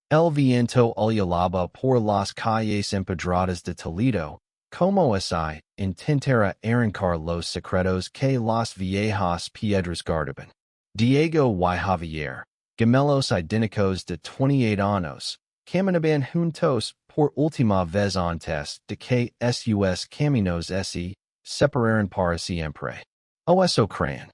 El viento olilaba por las calles empedradas de Toledo, como si intentara arrancar los secretos que las viejas piedras guardaban. Diego y Javier, gemelos idénticos de 28 años, caminaban juntos por última vez antes de que sus caminos se separaran para siempre. O eso creen.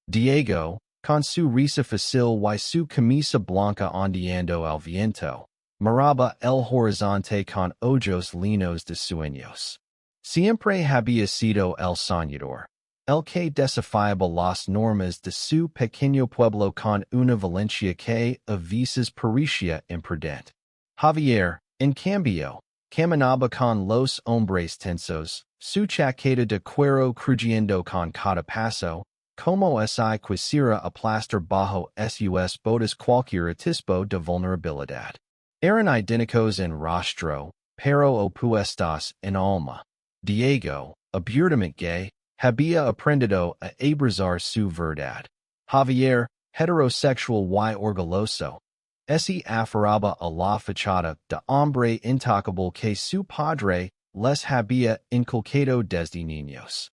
Diego, con su risa fácil y su camisa blanca ondeando al viento, miraba el horizonte con ojos llenos de sueños. Siempre había sido el soñador, el que desafiaba las normas de su pequeño pueblo con una valencia que a veces parecía imprudente. Javier, en cambio, caminaba con los hombres tensos, su chaqueta de cuero crujiendo con cada paso, como si quisiera aplastar bajo sus botas cualquier atisbo de vulnerabilidad. Eran idénticos en rostro, pero opuestos en alma. Diego, abiertamente gay, había aprendido a abrazar su verdad. Javier, heterosexual y orgulloso, se aferraba a la fachada de hombre intocable que su padre les había inculcado desde niños.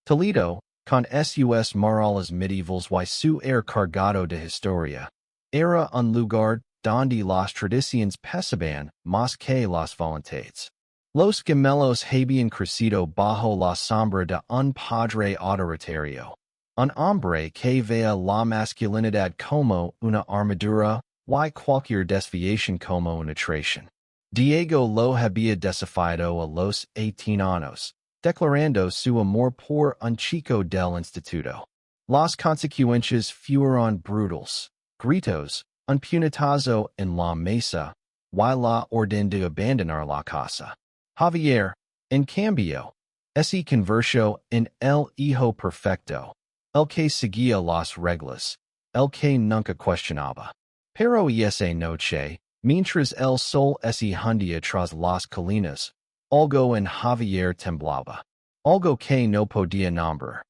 Toledo, con sus murales medievales y su air cargado de historia, era un lugar donde las tradiciones pesaban más que las voluntades. Los gemelos habían crecido bajo la sombra de un padre autoritario, un hombre que veía la masculinidad como una armadura y cualquier desviación como una traición. Diego lo había desafiado a los 18 años, declarando su amor por un chico del instituto. Las consecuencias fueron brutales: gritos, un puñetazo en la mesa, y la orden de abandonar la casa. Javier, en cambio, se convirtió en el hijo perfecto, el que seguía las reglas, el que nunca cuestionaba. Pero esa noche, mientras el sol se hundía tras las colinas, algo en Javier temblaba, algo que no podía nombrar.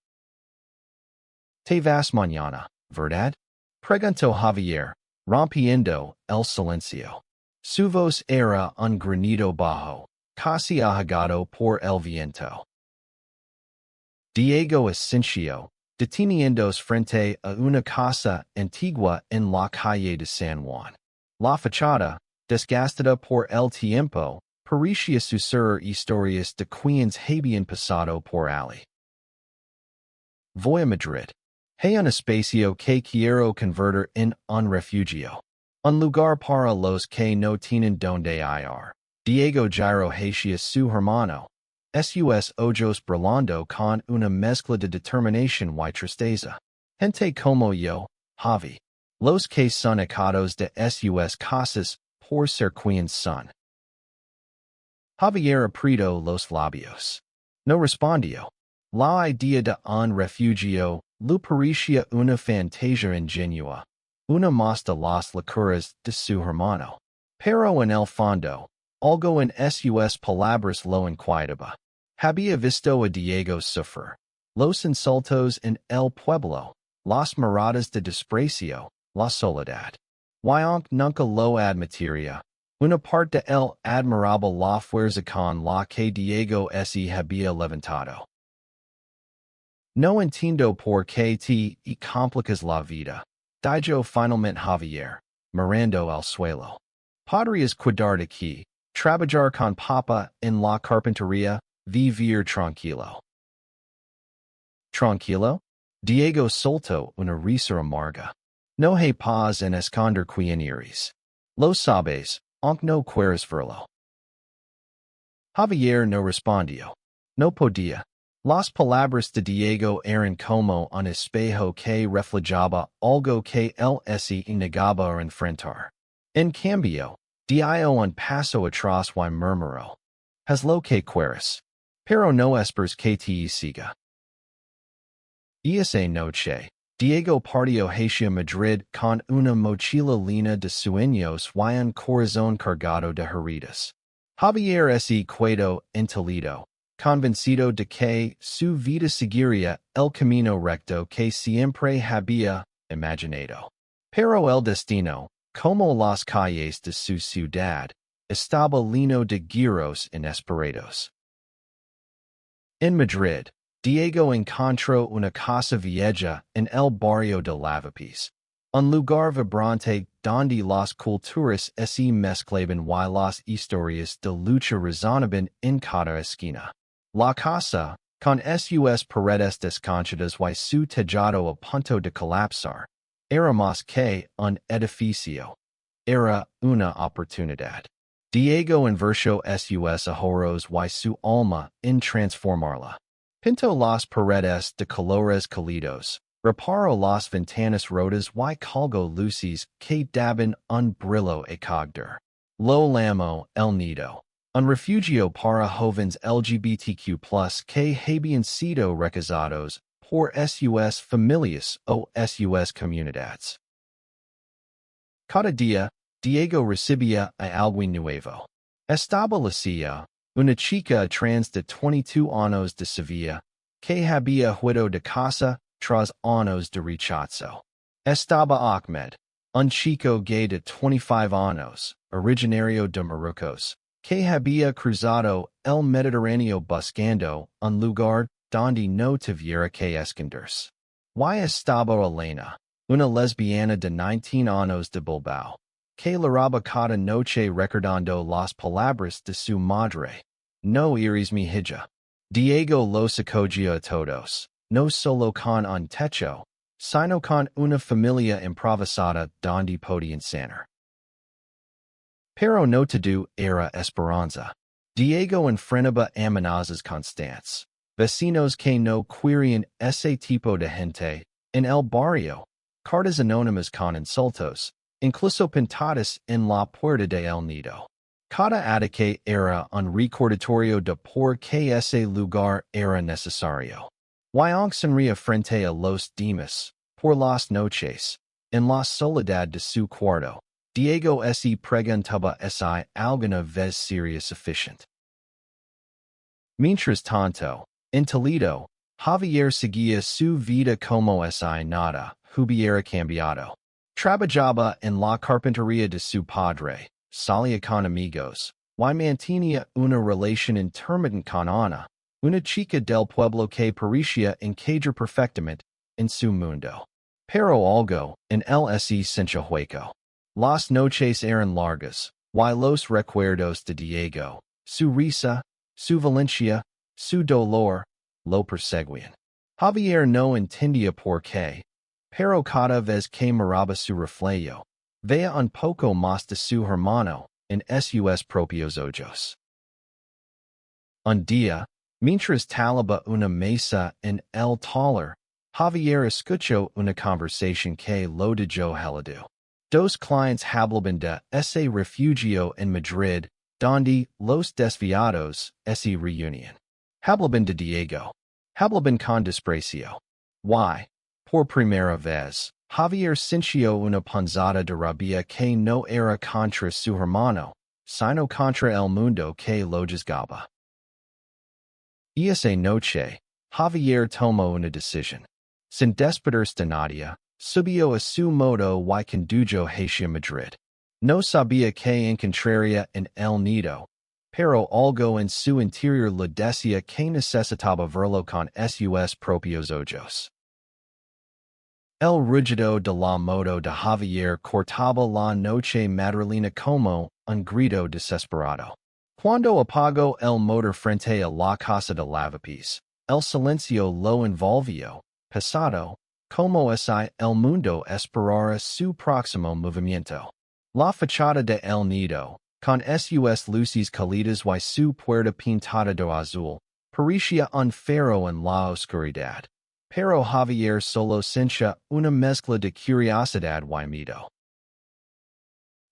¿Te vas mañana, verdad?, preguntó Javier, rompiendo el silencio. Su voz era un granido bajo, casi ahogado por el viento. Diego asintió, deteniéndose frente a una casa antigua en la calle de San Juan. La fachada, desgastada por el tiempo, parecía susurrar historias de quienes habían pasado por allí. Voy a Madrid. Hay un espacio que quiero convertir en un refugio. Un lugar para los que no tienen donde ir. Diego giró hacia su hermano, sus ojos brillando con una mezcla de determinación y tristeza. Gente como yo, Javi. Los que son echados de sus casas por ser quienes son. Javier apretó los labios. No respondió. La idea de un refugio le parecía una fantasía ingenua, una más de las locuras de su hermano. Pero en el fondo, algo en sus palabras lo inquietaba. Había visto a Diego sufrir. Los insultos en el pueblo, las miradas de desprecio, la soledad. Y aunque nunca lo admitiría, una parte de él admiraba la fuerza con la que Diego se había levantado. No entiendo por qué te complicas la vida, dijo finalmente Javier, mirando al suelo. Podrías cuidar de aquí, trabajar con papa en la carpintería, vivir tranquilo. ¿Tranquilo? Diego soltó una risa amarga. No hay paz en esconder quien eres. Lo sabes, aunque no quieras verlo. Javier no respondió. No podía. Las palabras de Diego eran como un espejo que reflejaba algo que él se negaba a enfrentar. En cambio, dio un paso atrás y murmuró: haz lo que quieras, pero no esperes que te siga. Esa noche, Diego partió hacia Madrid con una mochila llena de sueños y un corazón cargado de heridas. Javier se quedó en Toledo, convencido de que su vida seguiría el camino recto que siempre había imaginado. Pero el destino, como las calles de su ciudad, estaba lleno de giros inesperados. En Madrid, Diego encontró una casa vieja en el barrio de Lavapiés, un lugar vibrante donde las culturas se mezclaban y las historias de lucha resonaban en cada esquina. La casa, con sus paredes desconchadas y su tejado a punto de colapsar, era más que un edificio. Era una oportunidad. Diego invirtió sus ahorros y su alma en transformarla. Pintó las paredes de colores cálidos, reparó las ventanas rotas y colgó luces que daban un brillo acogedor. Lo llamó el nido, un refugio para jóvenes LGBTQ+, que habían sido rechazados por sus familias o sus comunidades. Cada día, Diego recibía a alguien nuevo. Establecía una chica trans de 22 años de Sevilla, que había huido de casa tras años de rechazo. Estaba Ahmed, un chico gay de 25 años, originario de Marruecos, que había cruzado el Mediterráneo buscando un lugar donde no tuviera que esconderse. Y estaba Elena, una lesbiana de 19 años de Bilbao, que lloraba cada noche recordando las palabras de su madre. No eres mi hija. Diego los acogía a todos, no solo con un techo, sino con una familia improvisada donde podían sanar. Pero no todo era esperanza. Diego enfrentaba amenazas constantes. Vecinos que no querían ese tipo de gente en el barrio. Cartas anónimas con insultos, incluso pintadas en la puerta de el nido. Cada ataque era un recordatorio de por qué ese lugar era necesario. Wyong sonría frente a los demás, por las noches, en la soledad de su cuarto. Diego se preguntaba si alguna vez sería suficiente. Mientras tanto, en Toledo, Javier seguía su vida como si nada hubiera cambiado. Trabajaba en la carpintería de su padre, salía con amigos, y mantenía una relación intermitente con Ana, una chica del pueblo que parecía encajar perfectamente en su mundo. Pero algo en él se sintió hueco. Las noches eran largas, y los recuerdos de Diego, su risa, su valencia, su dolor, lo perseguían. Javier no entendía por qué, pero cada vez que miraba su reflejo, veía un poco más de su hermano en sus propios ojos. Un día, mientras talaba una mesa en el taller, Javier escuchó una conversación que lo dejó helado. Dos clientes hablaban de ese refugio en Madrid, donde los desviados se reunían. Hablaban de Diego. Hablaban con desprecio. Why? Por primera vez, Javier sintió una punzada de rabia que no era contra su hermano, sino contra el mundo que lo juzgaba. Esa noche, Javier tomó una decisión. Sin despedirse de nadie, subió a su moto y condujo hacia Madrid. No sabía qué encontraría en el nido, pero algo en su interior le decía que necesitaba verlo con sus propios ojos. El rugido de la moto de Javier cortaba la noche madrilena como un grito desesperado. Cuando apagó el motor frente a la casa de Lavapiés, el silencio lo envolvió, pesado, como si el mundo esperara su próximo movimiento. La fachada de el nido, con sus luces cálidas y su puerta pintada de azul, parecía un faro en la oscuridad. Pero Javier solo sentía una mezcla de curiosidad y miedo.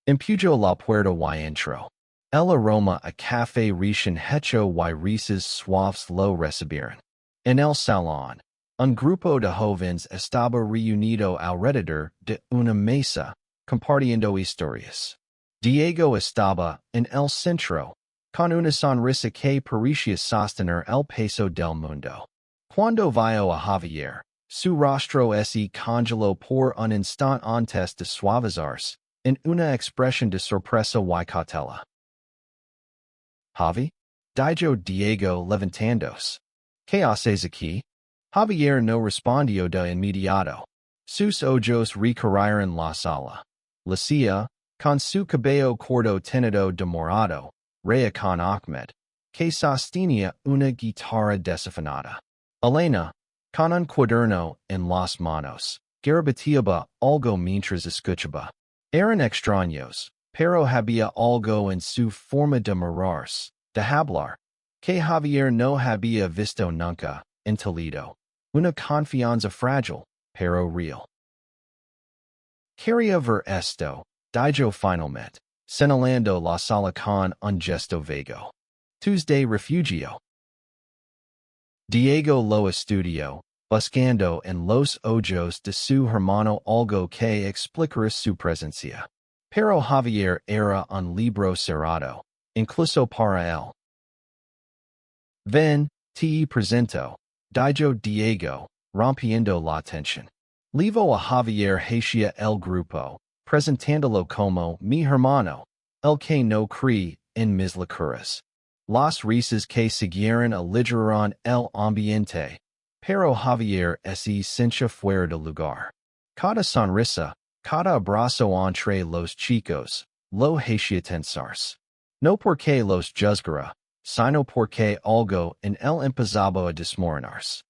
Empujó la puerta y entró. El aroma a café recién hecho y risas suaves lo recibieron. En el salón, un grupo de jóvenes estaba reunido alrededor de una mesa, compartiendo historias. Diego estaba en el centro, con una sonrisa que parecía sostener el peso del mundo. Cuando vio a Javier, su rostro se congeló por un instant antes de suavizarse, en una expresión de sorpresa y cautela. Javi? Dijo Diego levantándose. ¿Qué haces aquí? Javier no respondió de inmediato. Sus ojos recorrieron la sala. Lucia, con su cabello corto teñido de morado, reía con Ahmed, que sostenía una guitarra desafinada. Elena, con un cuaderno en las manos, garabateaba algo mientras escuchaba. Eran extraños, pero había algo en su forma de mirarse, de hablar, que Javier no había visto nunca en Toledo. Una confianza frágil, pero real. Quería ver esto, dijo finalmente, señalando la sala con un gesto vago. Tuesday refugio. Diego lo estudió, buscando en los ojos de su hermano algo que explicara su presencia. Pero Javier era un libro cerrado, incluso para él. Ven, te presento, dijo Diego, rompiendo la tensión. Levo a Javier hacia el grupo, presentándolo como mi hermano, el que no cree en mis locuras. Las risas que siguieron aligeraron el ambiente, pero Javier se sintió fuera de lugar. Cada sonrisa, cada abrazo entre los chicos, lo hacía tensarse. No porque los juzgara, sino porque algo en él empezaba a desmoronarse.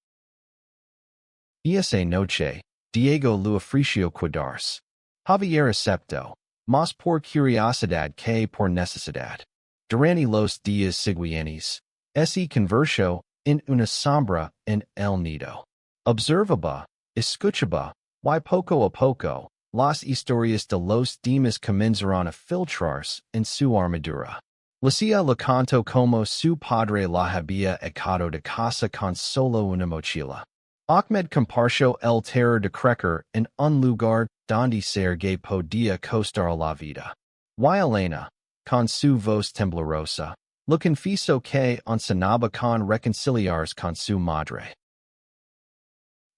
Esa noche, Diego lo ofreció quedarse. Javier aceptó, más por curiosidad que por necesidad. Durante los días siguientes, se convirtió en una sombra en el nido. Observaba, escuchaba, y poco a poco, las historias de los demás comenzaron a filtrarse en su armadura. Lucia le contó como su padre la había echado de casa con solo una mochila. Ahmed compartió el terror de crecer en un lugar donde ser gay podía costar la vida. Y Elena, con su voz temblorosa, lo confesó que ansonaba con reconciliarse con su madre.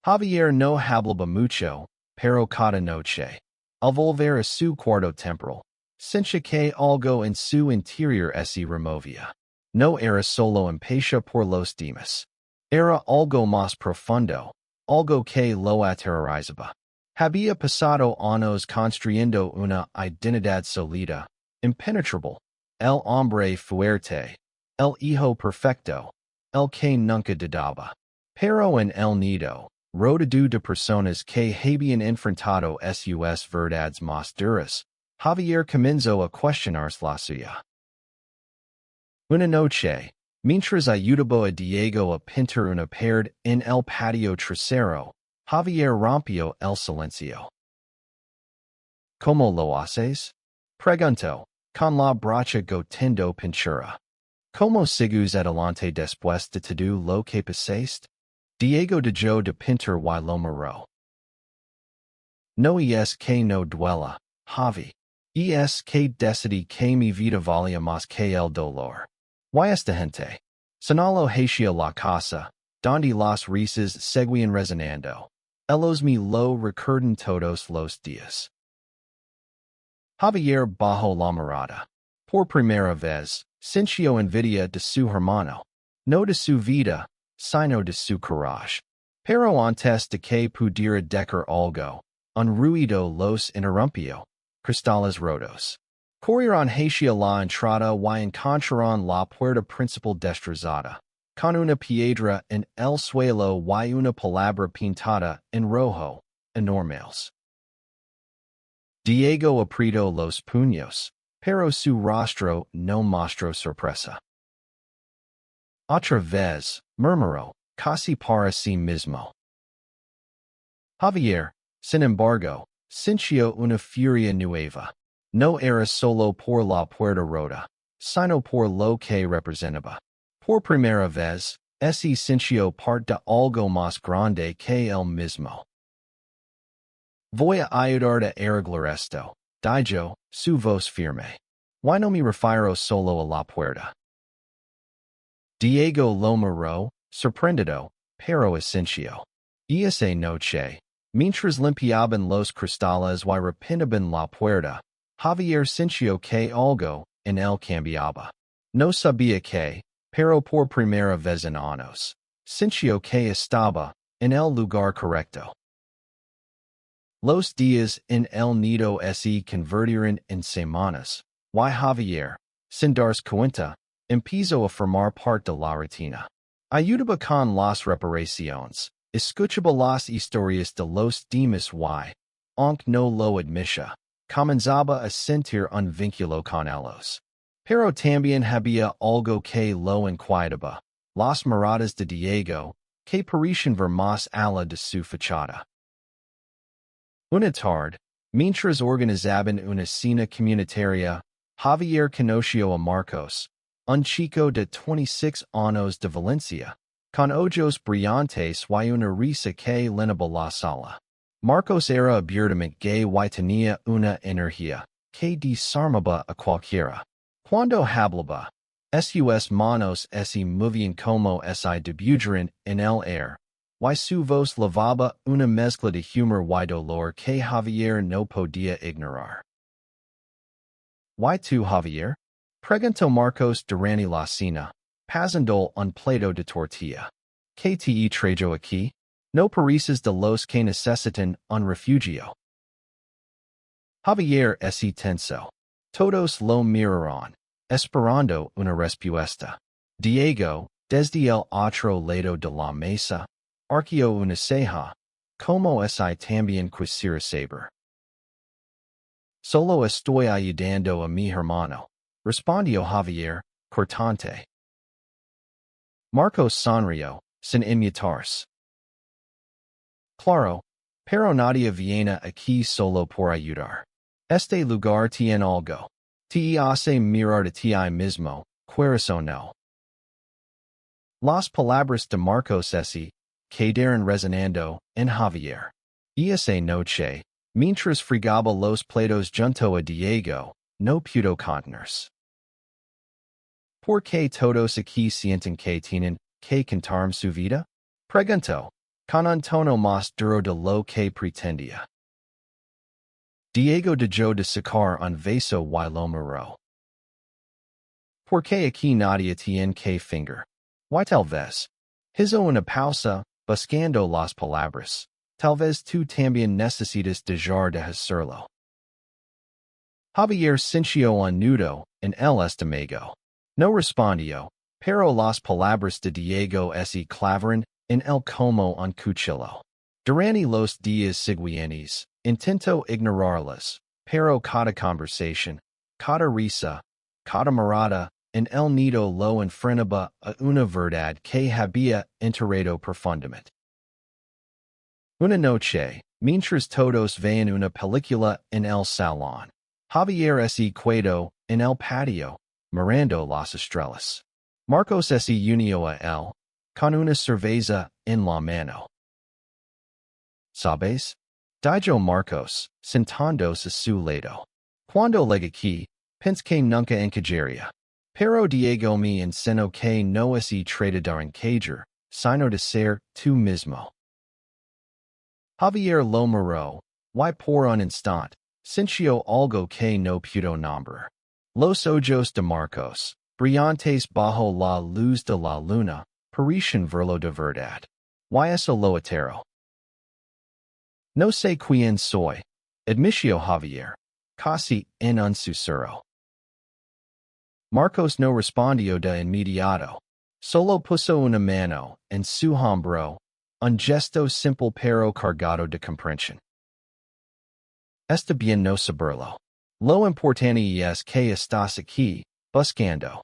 Javier no hablaba mucho, pero cada noche, al volver a su cuarto temporal, sentía que algo en su interior se removía. No era solo empatía por los demás. Era algo más profundo, algo que lo aterrorizaba. Había pasado años construyendo una identidad sólida, impenetrable, el hombre fuerte, el hijo perfecto, el que nunca dudaba. Pero en el nido, rodeado de personas que habían enfrentado sus verdades más duras, Javier comenzó a cuestionarse la suya. Una noche, mientras ayudaba a Diego a pintar una pared en el patio trasero, Javier rompió el silencio. ¿Cómo lo haces? Preguntó, con la brocha goteando pintura. ¿Cómo sigues adelante después de todo lo que pasaste? Diego dejó de pintar y lo miró. No es que no duela, Javi. Es que decidí que mi vida valía más que el dolor. Y esta gente. Señaló hacia la casa, donde las risas seguían resonando. Ellos me lo recuerdan todos los días. Javier bajó la mirada. Por primera vez, sintió envidia de su hermano. No de su vida, sino de su courage. Pero antes de que pudiera decir algo, un ruido los interrumpió. Cristales rotos. Corrieron hacia la entrada y encontraron la puerta principal destrozada, con una piedra en el suelo y una palabra pintada en rojo, enormes. Diego apretó los puños, pero su rostro no mostró sorpresa. Otra vez, murmuró, casi para sí mismo. Javier, sin embargo, sintió una furia nueva. No era solo por la puerta rota, sino por lo que representaba. Por primera vez, se sintió parte de algo más grande que él mismo. Voy a ayudarte a arreglar esto, dijo, su voz firme. ¿Why no me refiero solo a la puerta? Diego lo miró, sorprendido, pero asintió. Esa noche, mientras limpiaban los cristales y repinaban la puerta, Javier sintió que algo en él cambiaba. No sabía que, pero por primera vez en años, sintió que estaba en el lugar correcto. Los días en el nido se convirtieron en semanas, y Javier, sin darse cuenta, empezó a formar parte de la rutina. Ayudaba con las reparaciones, escuchaba las historias de los demás y, aunque no lo admitía, comenzaba a sentir un vínculo con ellos. Pero también había algo que lo inquietaba, las miradas de Diego, que parecían ver más allá de su fachada. Una tarde, mientras organizaban una cena comunitaria, Javier conoció a Marcos, un chico de 26 años de Valencia, con ojos brillantes y una risa que llenaba la sala. Marcos era abiertamente gay y tenía una energía que desarmaba a cualquiera. Cuando hablaba, sus manos se movían como si debutaran en el aire, y su voz lavaba una mezcla de humor y dolor que Javier no podía ignorar. ¿Y tú, Javier? Preguntó Marcos durante la cena, pasando un plato de tortilla. ¿Qué te trajo aquí? No pareces de los que necesitan un refugio. Javier se tensó. Todos lo miraron, esperando una respuesta. Diego, desde el otro lado de la mesa, arqueó una ceja, como si también quisiera saber. Solo estoy ayudando a mi hermano, respondió Javier, cortante. Marcos sonrió, sin inmutarse. Claro, pero nadie viene aquí solo por ayudar. Este lugar tiene algo. Te hace mirar a ti mismo, quieras o no. Las palabras de Marcos quedaron resonando en Javier. Esa noche, mientras fregaba los platos junto a Diego, no pudo contenerse. ¿Por qué todos aquí sienten que tienen que contar su vida? Preguntó, con un tono más duro de lo que pretendía. Diego dejó de sacar un vaso y lo miró. ¿Por qué aquí nadie tiene que finger? Y tal vez. Hizo una pausa, buscando las palabras. Tal vez tú también necesitas dejar de hacerlo. Javier sintió un nudo en el estómago. No respondió, pero las palabras de Diego se clavaron en él como un cuchillo. Durante los días siguientes, intentó ignorarlas, pero cada conversación, cada risa, cada mirada, en el nido lo enfrentaba a una verdad que había enterrado profundamente. Una noche, mientras todos veían una película en el salón, Javier se quedó en el patio, mirando las estrellas. Marcos se unió a él, con una cerveza en la mano. ¿Sabes? Dijo Marcos, sentándose a su lado. Cuando llegué aquí, pensé que nunca encajaría. Pero Diego me enseñó que no es trata de encajar, sino de ser tú mismo. Javier lo miró, y por un instante, sintió algo que no pudo nombrar. Los ojos de Marcos, brillantes bajo la luz de la luna, parecían verlo de verdad. Y eso lo aterró. No sé quién soy, admitió Javier, casi en un susurro. Marcos no respondió de inmediato. Solo puso una mano en su hombro, un gesto simple pero cargado de comprensión. Está bien no saberlo. Lo importante es que estás aquí, buscando.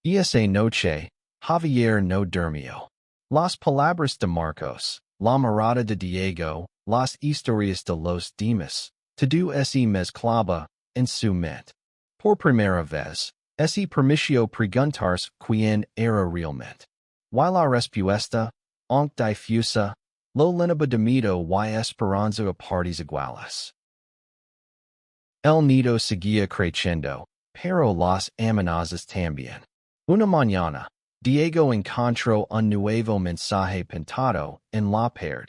Y esa noche, Javier no durmió. Las palabras de Marcos, la mirada de Diego, las historias de los demás, todo se mezclaba en su mente. Por primera vez, se permitió preguntarse quién era realmente. Y la respuesta, aunque difusa, lo llenaba de miedo y esperanza a partes iguales. El nido seguía creciendo, pero las amenazas también. Una mañana, Diego encontró un nuevo mensaje pintado en la pared.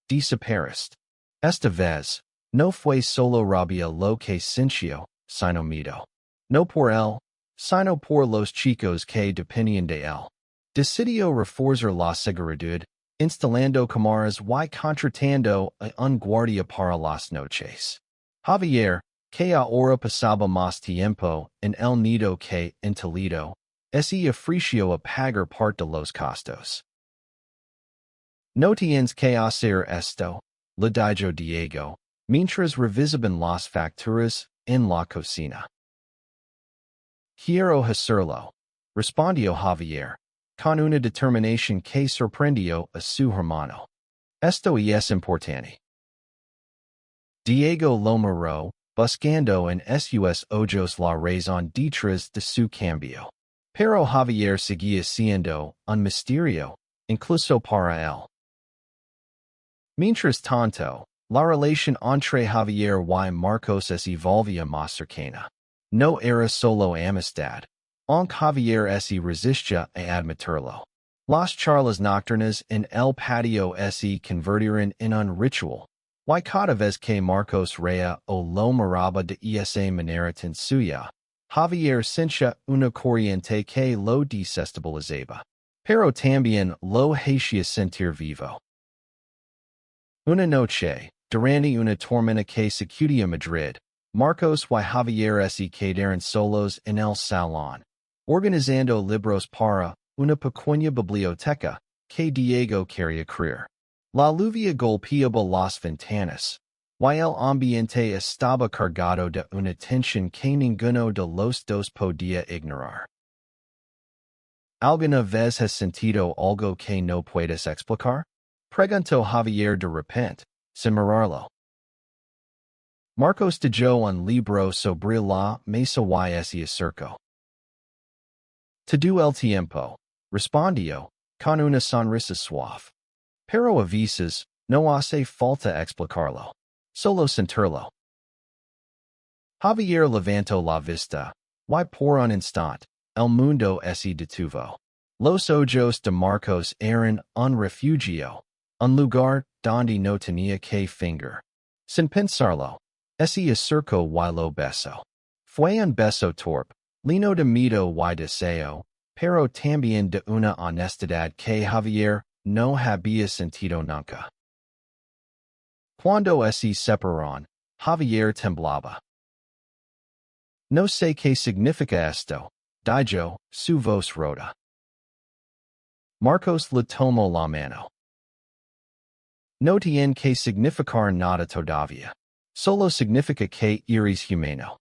Desapareciste. Esta vez, no fue solo rabia lo que sintió, sino miedo. No por él, sino por los chicos que dependían de él. Decidió reforzar la seguridad, instalando cámaras y contratando a un guardia para las noches. Javier, que ahora pasaba más tiempo en el nido que en Toledo, se ofreció a pagar parte de los costos. No tienes que hacer esto, le dijo Diego, mientras revisaban las facturas en la cocina. Quiero hacerlo, respondió Javier, con una determinación que sorprendió a su hermano. Esto es importante. Diego lo miró, buscando en sus ojos la razón detrás de su cambio. Pero Javier seguía siendo un misterio, incluso para él. Mientras tanto, la relación entre Javier y Marcos se volvía más cercana. No era solo amistad, aunque Javier se resistía a admitirlo. Las charlas nocturnas en el patio se convirtieron en un ritual, y cada vez que Marcos reía o lo miraba de esa manera tan suya, Javier sentía una corriente que lo desestabilizaba, pero también lo hacía sentir vivo. Una noche, durante una tormenta que sacudía Madrid, Marcos y Javier se quedaron solos en el salón, organizando libros para una pequeña biblioteca que Diego quería crear. La lluvia golpeaba las ventanas, y el ambiente estaba cargado de una tensión que ninguno de los dos podía ignorar. ¿Alguna vez has sentido algo que no puedes explicar? Preguntó Javier de repente, sin mirarlo. Marcos dejó un libro sobre la mesa y se acercó. Todo el tiempo, respondió, con una sonrisa suave. Pero a veces, no hace falta explicarlo. Solo sentirlo. Javier levantó la vista, y por un instante, el mundo se detuvo. Los ojos de Marcos eran un refugio, un lugar donde no tenía que fingir. Sin pensarlo, se acercó y lo besó. Fue un beso torpe, lleno de miedo y deseo, pero también de una honestidad que Javier no había sentido nunca. Cuando se separaron, Javier temblaba. No sé qué significa esto, dijo, su voz rota. Marcos le tomó la mano. No tiene que significar nada todavía. Solo significa que eres humano.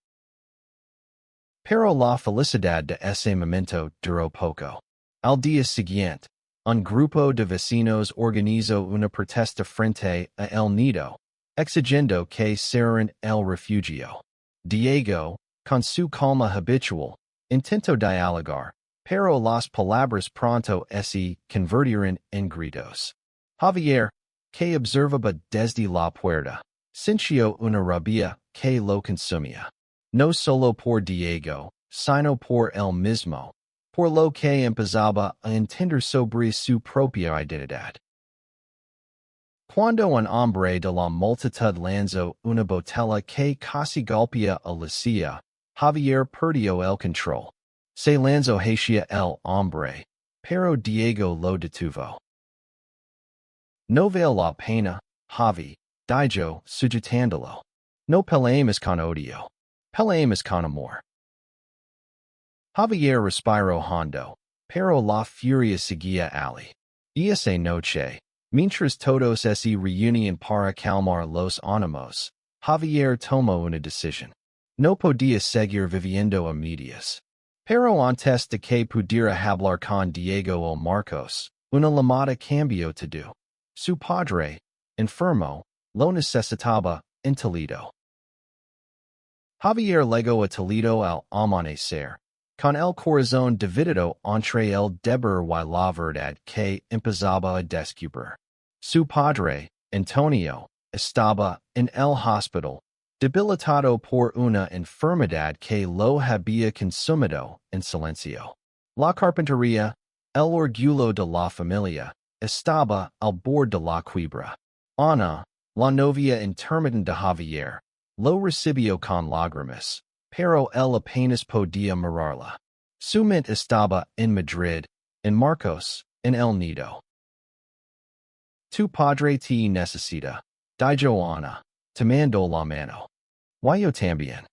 Pero la felicidad de ese momento duró poco. Al día siguiente, un grupo de vecinos organizó una protesta frente a el nido, exigiendo que cerraran el refugio. Diego, con su calma habitual, intentó dialogar, pero las palabras pronto se convirtieron en gritos. Javier, que observaba desde la puerta, sintió una rabia que lo consumía. No solo por Diego, sino por él mismo, por lo que empezaba a entender sobre su propia identidad. Cuando un hombre de la multitud lanzó una botella que casi golpea a la silla, Javier perdió el control. Se lanzó hacia el hombre, pero Diego lo detuvo. No vale la pena, Javi, dijo, sujetándolo. No peleemos con odio. Peleemos con amor. Javier respiró hondo, pero la furia seguía allí. Esa noche, mientras todos se reunían para calmar los ánimos, Javier tomó una decisión. No podía seguir viviendo a medias. Pero antes de que pudiera hablar con Diego o Marcos, una llamada cambió todo. Su padre, enfermo, lo necesitaba en Toledo. Javier llegó a Toledo al amanecer, con el corazón dividido entre el deber y la verdad que empezaba a descubrir. Su padre, Antonio, estaba en el hospital, debilitado por una enfermedad que lo había consumido en silencio. La carpintería, El orgullo de la familia, estaba al bord de la quiebra. Ana, la novia intermitente de Javier, lo recibió con lágrimas, pero él apenas podía mirarla. Su mente estaba en Madrid, en Marcos, en el nido. Tu padre te necesita. Dijo Ana, te mando la mano. Yo también.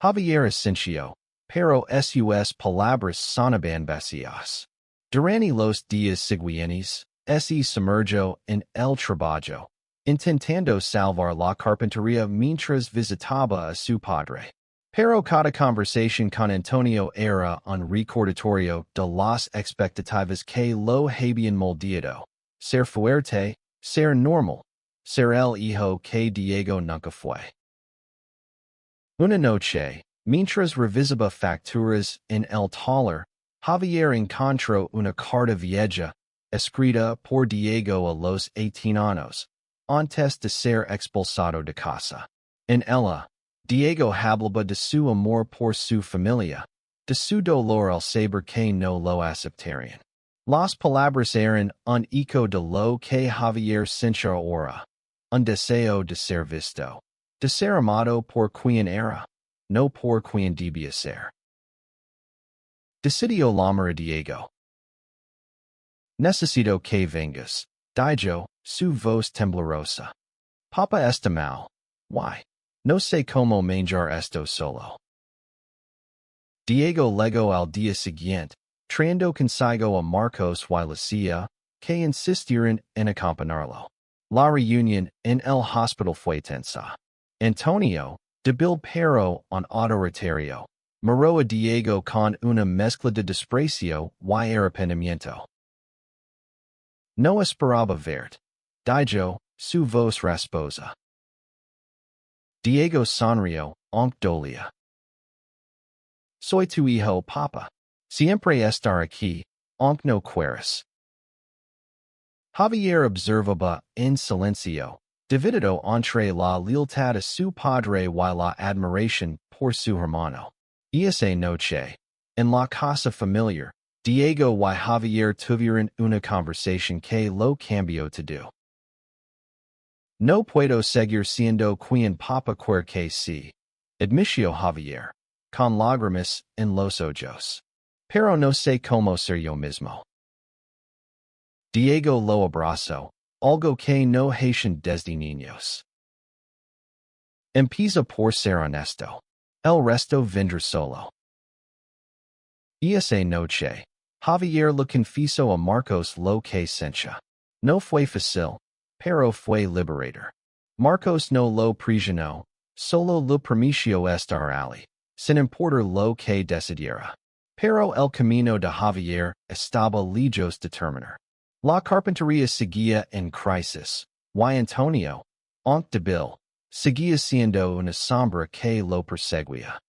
Javier asintió, pero sus palabras sonaban vacías. Durante los días siguientes, se sumergió en el trabajo, intentando salvar la carpintería mientras visitaba a su padre. Pero cada conversación con Antonio era un recordatorio de las expectativas que lo habían moldeado. Ser fuerte, ser normal, ser el hijo que Diego nunca fue. Una noche, mientras revisaba facturas en el taller, Javier encontró una carta vieja, escrita por Diego a los 18 años, antes de ser expulsado de casa. En ella, Diego hablaba de su amor por su familia, de su dolor al saber que no lo aceptarían. Las palabras eran un eco de lo que Javier sentía ahora, un deseo de ser visto, de ser amado por quien era, no por quien debía ser. Decidió llamar a Diego. Necesito que vengas, dijo, su voz temblorosa. Papa está mal. Why? No sé cómo manjar esto solo. Diego legó al día siguiente, trayendo consigo a Marcos y Lucia, que insistieron en acompañarlo. La reunión en el hospital fue tensa. Antonio, débil pero un autoritario, miró a Diego con una mezcla de desprecio y arrepentimiento. No esperaba verte, dijo, su voz rasposa. Diego sonrió, aunque dolía. Soy tu hijo, papa. Siempre estar aquí, aunque no quieras. Javier observaba en silencio, dividido entre la lealtad a su padre y la admiración por su hermano. Esa noche, en la casa familiar, Diego y Javier tuvieron una conversación que lo cambió todo. No puedo seguir siendo quien papa quiere que sí, admitió Javier, con lágrimas en los ojos. Pero no sé cómo ser yo mismo. Diego lo abrazó, algo que no hacían desde niños. Empieza por ser honesto. El resto vendrá solo. Esa noche, Javier le confesó a Marcos lo que sentía. No fue fácil, pero fue liberador. Marcos no lo presionó, solo le permitió estar allí, sin importar lo que decidiera. Pero el camino de Javier estaba lejos de terminar. La carpintería seguía en crisis, y Antonio, aunque débil, seguía siendo una sombra que lo perseguía.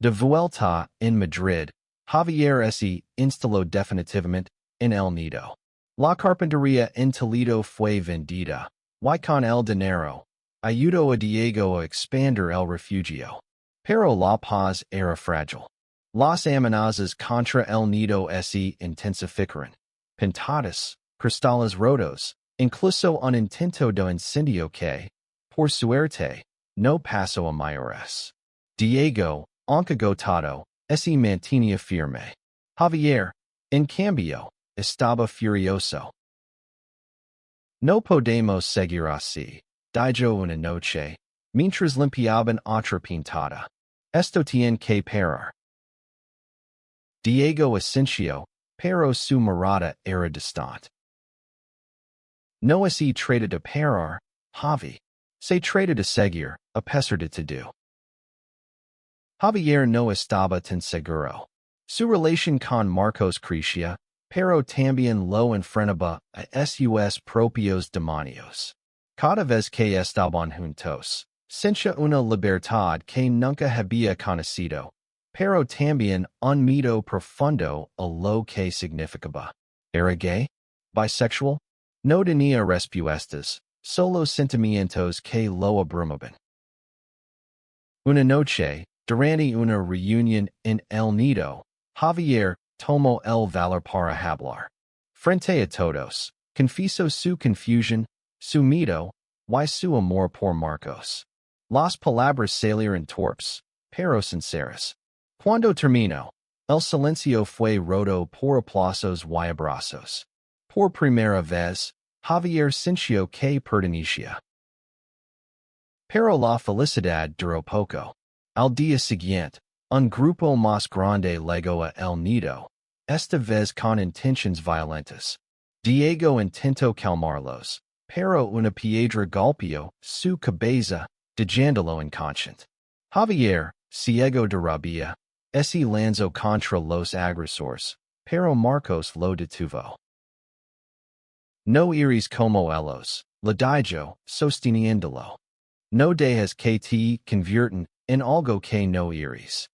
De vuelta en Madrid, Javier se instaló definitivamente en el nido. La carpintería en Toledo fue vendida, y con el dinero, ayudó a Diego a expandir el refugio. Pero la paz era frágil. Las amenazas contra el nido se intensificaron. Pintadas, cristales rotos, incluso un intento de incendio que, por suerte, no pasó a mayores. Diego, aunque agotado, se mantenía firme. Javier, en cambio, estaba furioso. No podemos seguir así, dijo una noche, mientras limpiaban otra pintada. Esto tiene que parar. Diego asintió, pero su mirada era distante. No se trata de parar, Javi. Se trata de seguir, a pesar de todo. Javier no estaba tan seguro. Su relación con Marcos crecía, pero también lo enfrentaba a sus propios demonios. Cada vez que estaban juntos, sentía una libertad que nunca había conocido, pero también un miedo profundo a lo que significaba. ¿Era gay? ¿Bisexual? No tenía respuestas, solo sentimientos que lo abrumaban. Una noche, durante una reunión en el nido, Javier, tomo el valor para hablar. Frente a todos. Confieso su confusión, su miedo, y su amor por Marcos. Las palabras salieron torpes, pero sinceras. Cuando terminó, el silencio fue roto por aplausos y abrazos. Por primera vez, Javier sintió que pertenecía. Pero la felicidad duró poco. Al día siguiente, un grupo más grande llegó a el nido, esta vez con intenciones violentas. Diego intentó calmarlos, pero una piedra golpeó su cabeza, dejándolo inconsciente. Javier, ciego de rabia, se lanzó contra los agresores, pero Marcos lo detuvo. No iris como ellos, le dijo, sosteniéndolo. No dejes que te conviertan en algo que no eres.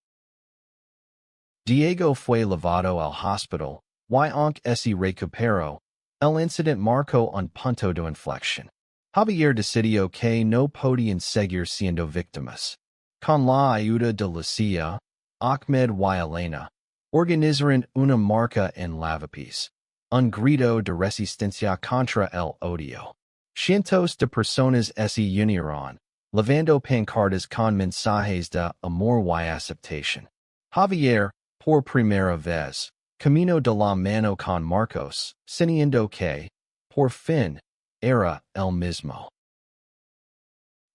Diego fue llevado al hospital, y aunque se recuperó, el incidente marcó un punto de inflexión. Javier decidió que no podían seguir siendo víctimas. Con la ayuda de Lucia, Ahmed y Elena, organizaron una marcha en Lavapiés, un grito de resistencia contra el odio. Cientos de personas se unieron, levando pancartas con mensajes de amor y aceptación. Javier, por primera vez, caminó de la mano con Marcos, sintiendo que, por fin, era el mismo.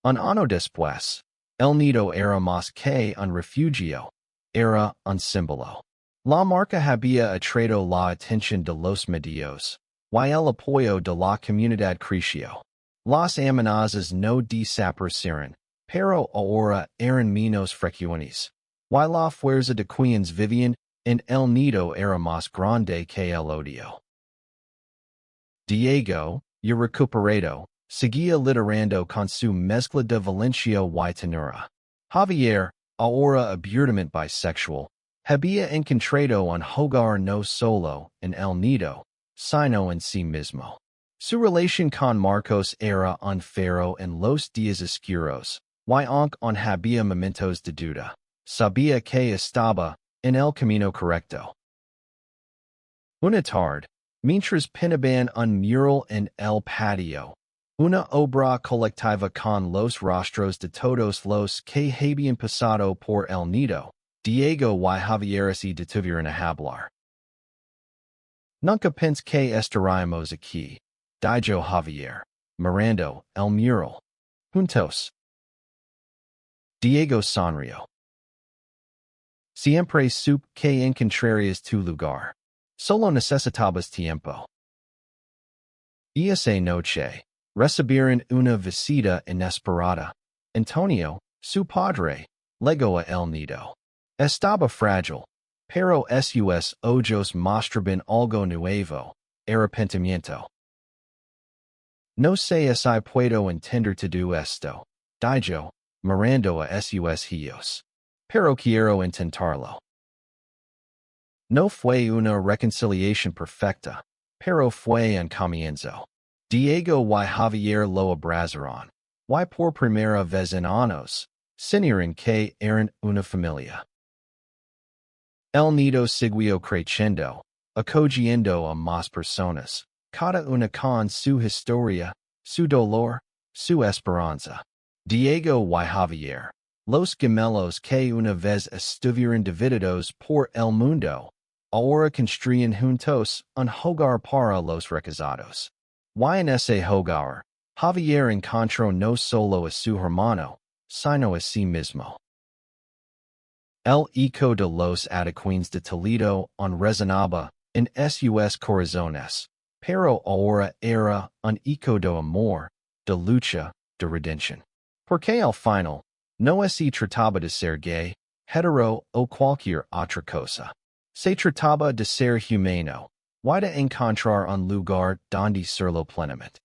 Un año después, el nido era más que un refugio, era un símbolo. La marca había atraído la atención de los medios, y el apoyo de la comunidad creció. Las amenazas no desaparecieron, pero ahora eran menos frecuentes, y la fuerza de quienes vivían en el nido era más grande que el odio. Diego, ya recuperado, seguía liderando con su mezcla de valencia y ternura. Javier, ahora abiertamente bisexual, había encontrado un hogar no solo en el nido, sino en sí mismo. Su relación con Marcos era un faro en los días oscuros, y aunque había momentos de duda, sabía que estaba en el camino correcto. Una tarde, mientras pintaban un mural en el patio, una obra colectiva con los rostros de todos los que habían pasado por el nido, Diego y Javier se detuvieron a hablar. Nunca pensé que estaríamos aquí, dijo Javier, mirando el mural. Juntos. Diego sonrió. Siempre supe que encontrarías tu lugar. Solo necesitabas tiempo. Esa noche, recibieron una visita inesperada. Antonio, su padre, llegó a el nido. Estaba frágil, pero sus ojos mostraban algo nuevo, arrepentimiento. No sé si puedo entender todo esto, dijo, mirando a sus hijos. Pero quiero intentarlo. No fue una reconciliación perfecta, pero fue un comienzo. Diego y Javier lo abrazaron, y por primera vez en años, sintieron que eran una familia. El nido siguió creciendo, acogiendo a más personas, cada una con su historia, su dolor, su esperanza. Diego y Javier, los gemelos que una vez estuvieron divididos por el mundo, ahora construyen juntos un hogar para los rechazados. Y en ese hogar, Javier encontró no solo a su hermano, sino a sí mismo. El eco de los adoquines de Toledo resonaba en sus corazones, pero ahora era un eco de amor, de lucha, de redención. Porque al final, no se trataba de ser gay, hetero o cualquier otra cosa. Se trataba de ser humano, y de encontrar un lugar donde serlo plenamente.